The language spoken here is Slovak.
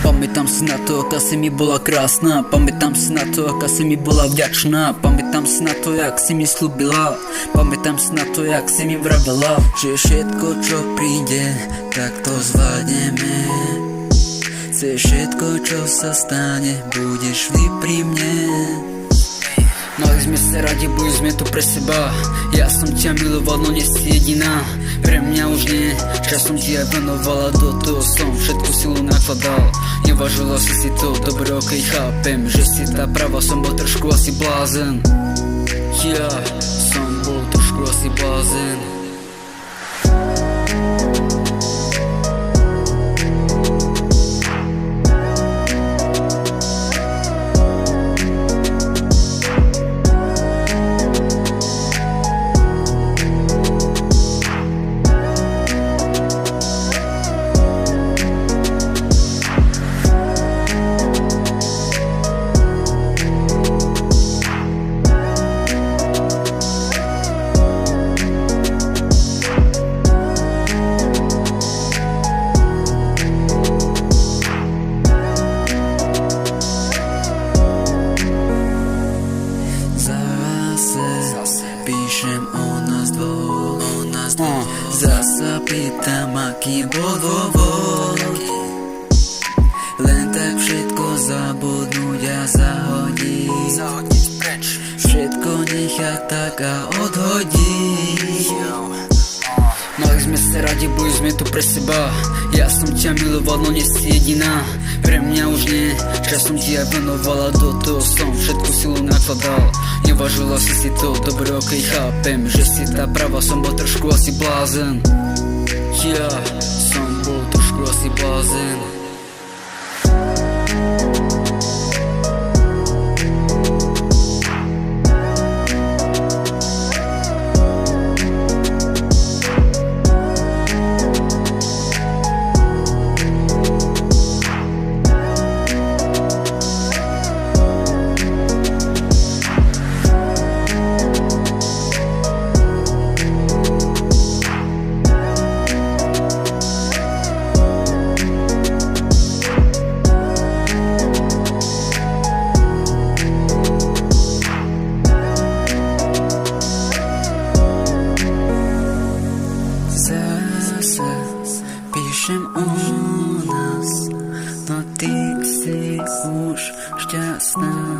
Pamätám si na to, aká si mi bola krásna. Pamätám si na to, aká si mi bola vďačná. Pamätám si na to, jak si mi slúbila. Pamätám si na to, jak si mi vravela, že všetko, čo príde, tak to zvládneme. Chceš všetko, čo sa stane, budeš vždy pri mne. Mali sme sa radi, boli sme tu pre seba. Ja som ťa miloval, no nie si jediná. Pre mňa už nie, čas som ti aj venovala. Do toho som všetku silu nakladal. Nevažila si to, dobre, okej, chápem, že si tá prava, som bol trošku asi blázen. Ja som bol trošku asi blázen. Píšem o nás dvoch, zasa pýtam, aký bol dôvod. Len tak všetko zabudnúť a zahodiť preč. Všetko nechať tak a odhodiť. Mali sme sa radi, boli sme tu pre seba. Ja som ťa miloval, no nie si jediná. Pre mňa už nie, čas som ti aj venovala. Do toho som všetku silu nakladal. Nevažila si to, dobre, okej, chápem, že si tá prava, som bol trošku asi blázen. Ja som bol trošku asi blázen. Píšem o nás, no ty si už šťastná.